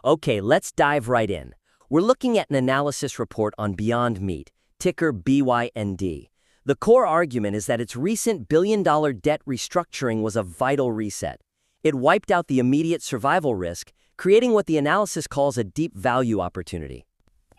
Okay, let's dive right in. We're looking at an analysis report on Beyond Meat, ticker BYND. The core argument is that its recent billion-dollar debt restructuring was a vital reset. It wiped out the immediate survival risk, creating what the analysis calls a deep value opportunity.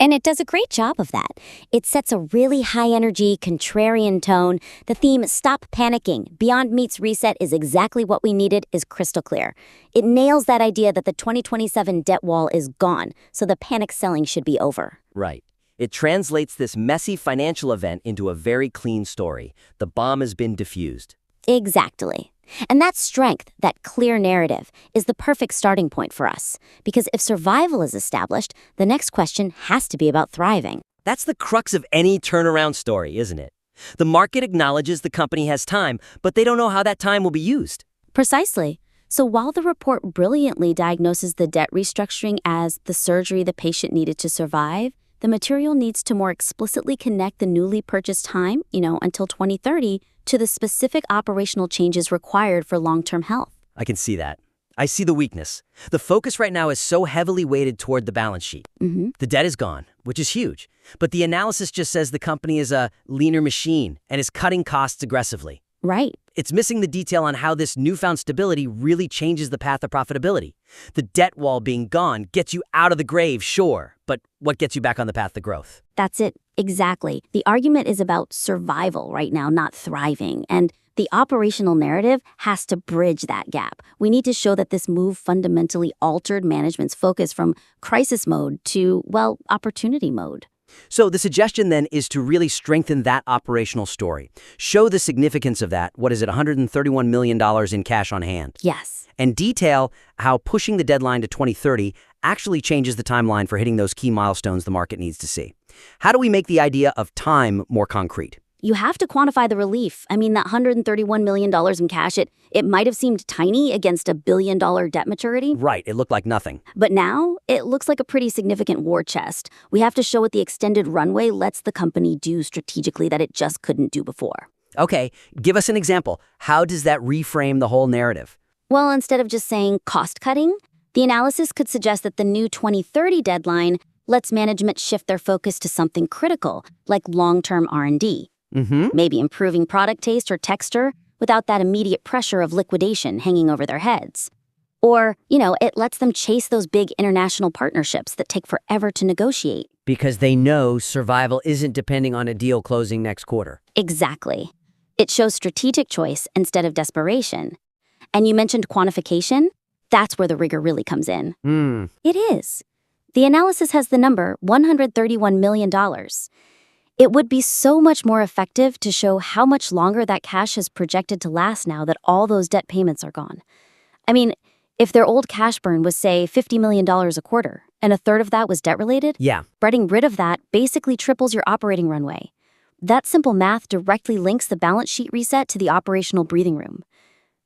And it does a great job of that. It sets a really high-energy, contrarian tone. The theme, "Stop panicking, Beyond Meat's reset is exactly what we needed," is crystal clear. It nails that idea that the 2027 debt wall is gone, so the panic selling should be over. Right. It translates this messy financial event into a very clean story. The bomb has been diffused. Exactly. And that strength, that clear narrative, is the perfect starting point for us. Because if survival is established, the next question has to be about thriving. That's the crux of any turnaround story, isn't it? The market acknowledges the company has time, but they don't know how that time will be used. Precisely. So while the report brilliantly diagnoses the debt restructuring as the surgery the patient needed to survive, the material needs to more explicitly connect the newly purchased time, until 2030, to the specific operational changes required for long-term health. I can see that. I see the weakness. The focus right now is so heavily weighted toward the balance sheet. The debt is gone, which is huge. But the analysis just says the company is a leaner machine and is cutting costs aggressively. Right. It's missing the detail on how this newfound stability really changes the path of profitability. The debt wall being gone gets you out of the grave, sure, but what gets you back on the path to growth? That's it. Exactly. The argument is about survival right now, not thriving. And the operational narrative has to bridge that gap. We need to show that this move fundamentally altered management's focus from crisis mode to, opportunity mode. So the suggestion then is to really strengthen that operational story. Show the significance of that, $131 million in cash on hand. Yes. And detail how pushing the deadline to 2030 actually changes the timeline for hitting those key milestones the market needs to see. How do we make the idea of time more concrete? You have to quantify the relief. That $131 million in cash, it might have seemed tiny against $1 billion debt maturity. Right, it looked like nothing. But now, it looks like a pretty significant war chest. We have to show what the extended runway lets the company do strategically that it just couldn't do before. Okay, give us an example. How does that reframe the whole narrative? Well, instead of just saying cost cutting, the analysis could suggest that the new 2030 deadline lets management shift their focus to something critical, like long-term R&D. Maybe improving product taste or texture without that immediate pressure of liquidation hanging over their heads. Or, it lets them chase those big international partnerships that take forever to negotiate. Because they know survival isn't depending on a deal closing next quarter. Exactly. It shows strategic choice instead of desperation. And you mentioned quantification. That's where the rigor really comes in. It is. The analysis has the number $131 million. It would be so much more effective to show how much longer that cash is projected to last now that all those debt payments are gone. If their old cash burn was, say, $50 million a quarter, and a third of that was debt-related, getting rid of that basically triples your operating runway. That simple math directly links the balance sheet reset to the operational breathing room.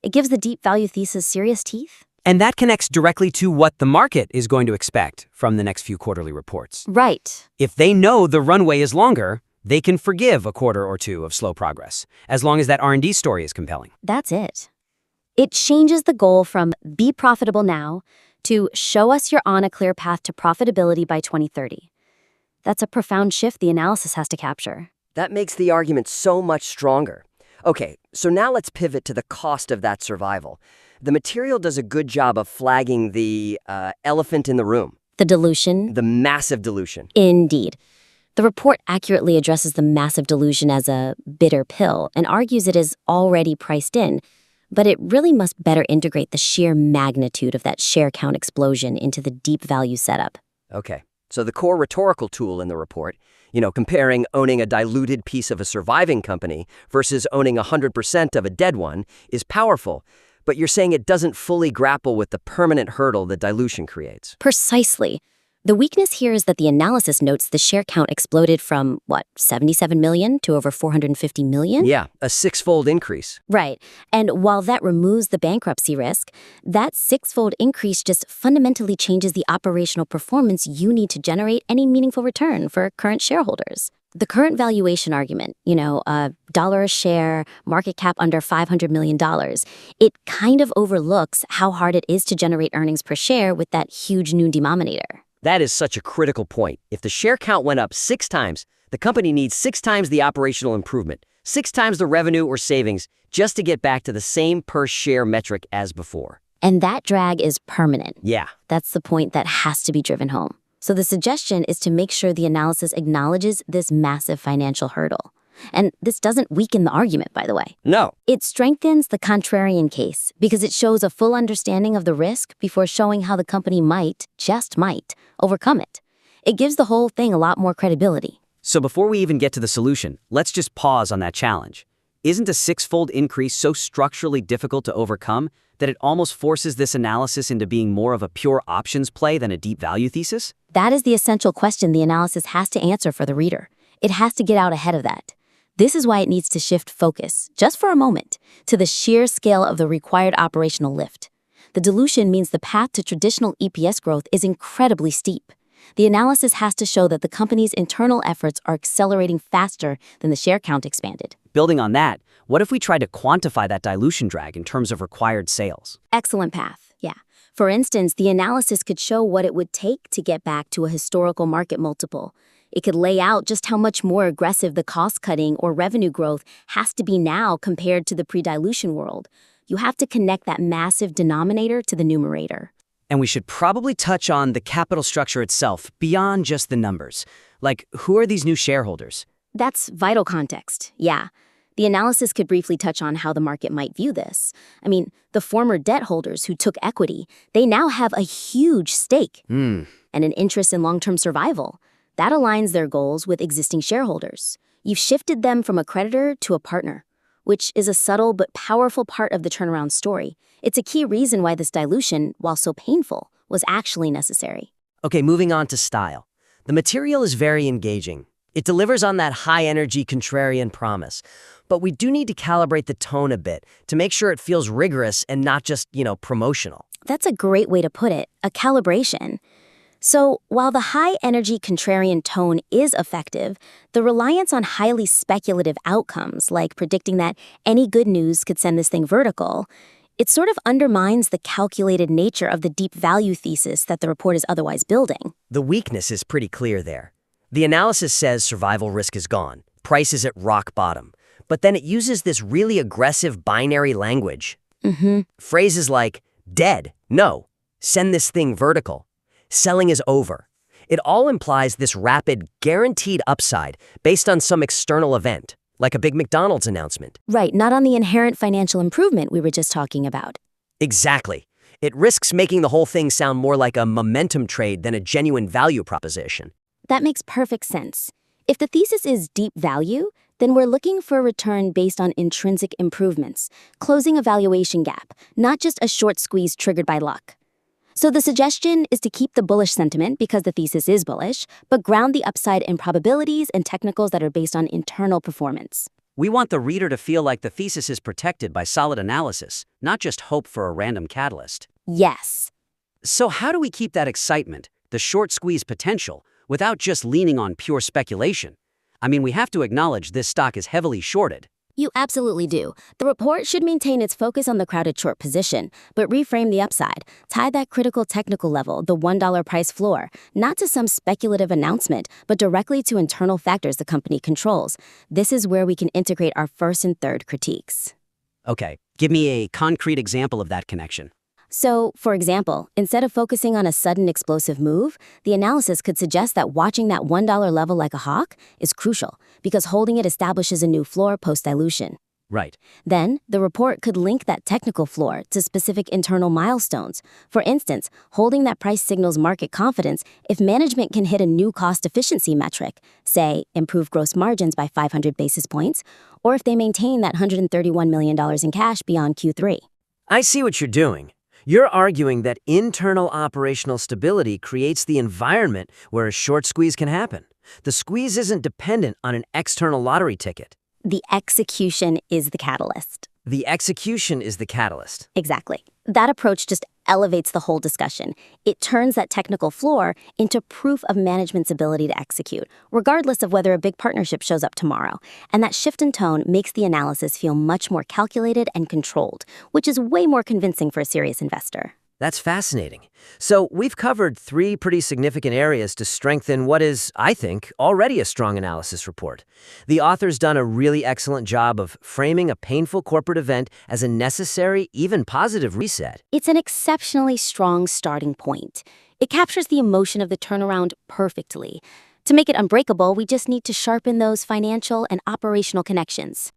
It gives the deep value thesis serious teeth. And that connects directly to what the market is going to expect from the next few quarterly reports. Right. If they know the runway is longer, they can forgive a quarter or two of slow progress, as long as that R&D story is compelling. That's it. It changes the goal from be profitable now to show us you're on a clear path to profitability by 2030. That's a profound shift the analysis has to capture. That makes the argument so much stronger. Okay, so now let's pivot to the cost of that survival. The material does a good job of flagging the elephant in the room. The dilution. The massive dilution. Indeed. The report accurately addresses the massive dilution as a bitter pill and argues it is already priced in, but it really must better integrate the sheer magnitude of that share count explosion into the deep value setup. Okay, so the core rhetorical tool in the report, comparing owning a diluted piece of a surviving company versus owning 100% of a dead one, is powerful. But you're saying it doesn't fully grapple with the permanent hurdle that dilution creates. Precisely. The weakness here is that the analysis notes the share count exploded from, 77 million to over 450 million? Yeah, a six-fold increase. Right. And while that removes the bankruptcy risk, that six-fold increase just fundamentally changes the operational performance you need to generate any meaningful return for current shareholders. The current valuation argument, a dollar a share, market cap under $500 million, it kind of overlooks how hard it is to generate earnings per share with that huge new denominator. That is such a critical point. If the share count went up 6 times, the company needs 6 times the operational improvement, 6 times the revenue or savings, just to get back to the same per-share metric as before. And that drag is permanent. Yeah. That's the point that has to be driven home. So the suggestion is to make sure the analysis acknowledges this massive financial hurdle. And this doesn't weaken the argument, by the way. No. It strengthens the contrarian case because it shows a full understanding of the risk before showing how the company might, just might, overcome it. It gives the whole thing a lot more credibility. So before we even get to the solution, let's just pause on that challenge. Isn't a 6-fold increase so structurally difficult to overcome that it almost forces this analysis into being more of a pure options play than a deep value thesis? That is the essential question the analysis has to answer for the reader. It has to get out ahead of that. This is why it needs to shift focus, just for a moment, to the sheer scale of the required operational lift. The dilution means the path to traditional EPS growth is incredibly steep. The analysis has to show that the company's internal efforts are accelerating faster than the share count expanded. Building on that, what if we tried to quantify that dilution drag in terms of required sales? Excellent path, yeah. For instance, the analysis could show what it would take to get back to a historical market multiple. It could lay out just how much more aggressive the cost-cutting or revenue growth has to be now compared to the pre-dilution world. You have to connect that massive denominator to the numerator. And we should probably touch on the capital structure itself, beyond just the numbers. Like, who are these new shareholders? That's vital context, yeah. The analysis could briefly touch on how the market might view this. The former debt holders who took equity, they now have a huge stake and an interest in long-term survival. That aligns their goals with existing shareholders. You've shifted them from a creditor to a partner, which is a subtle but powerful part of the turnaround story. It's a key reason why this dilution, while so painful, was actually necessary. Okay, moving on to style. The material is very engaging. It delivers on that high-energy contrarian promise. But we do need to calibrate the tone a bit to make sure it feels rigorous and not just, promotional. That's a great way to put it, a calibration. So, while the high-energy contrarian tone is effective, the reliance on highly speculative outcomes, like predicting that any good news could send this thing vertical, it sort of undermines the calculated nature of the deep value thesis that the report is otherwise building. The weakness is pretty clear there. The analysis says survival risk is gone, price is at rock bottom, but then it uses this really aggressive binary language. Phrases like, dead, no, send this thing vertical. Selling is over. It all implies this rapid, guaranteed upside based on some external event, like a big McDonald's announcement. Right, not on the inherent financial improvement we were just talking about. Exactly. It risks making the whole thing sound more like a momentum trade than a genuine value proposition. That makes perfect sense. If the thesis is deep value, then we're looking for a return based on intrinsic improvements, closing a valuation gap, not just a short squeeze triggered by luck. So the suggestion is to keep the bullish sentiment because the thesis is bullish, but ground the upside in probabilities and technicals that are based on internal performance. We want the reader to feel like the thesis is protected by solid analysis, not just hope for a random catalyst. Yes. So how do we keep that excitement, the short squeeze potential, without just leaning on pure speculation? We have to acknowledge this stock is heavily shorted. You absolutely do. The report should maintain its focus on the crowded short position, but reframe the upside. Tie that critical technical level, the $1 price floor, not to some speculative announcement, but directly to internal factors the company controls. This is where we can integrate our first and third critiques. Okay, give me a concrete example of that connection. So, for example, instead of focusing on a sudden explosive move, the analysis could suggest that watching that $1 level like a hawk is crucial because holding it establishes a new floor post-dilution. Right. Then, the report could link that technical floor to specific internal milestones. For instance, holding that price signals market confidence if management can hit a new cost efficiency metric, say, improve gross margins by 500 basis points, or if they maintain that $131 million in cash beyond Q3. I see what you're doing. You're arguing that internal operational stability creates the environment where a short squeeze can happen. The squeeze isn't dependent on an external lottery ticket. The execution is the catalyst. The execution is the catalyst. Exactly. That approach just elevates the whole discussion. It turns that technical flaw into proof of management's ability to execute, regardless of whether a big partnership shows up tomorrow. And that shift in tone makes the analysis feel much more calculated and controlled, which is way more convincing for a serious investor. That's fascinating. So we've covered 3 pretty significant areas to strengthen what is, I think, already a strong analysis report. The author's done a really excellent job of framing a painful corporate event as a necessary, even positive reset. It's an exceptionally strong starting point. It captures the emotion of the turnaround perfectly. To make it unbreakable, we just need to sharpen those financial and operational connections.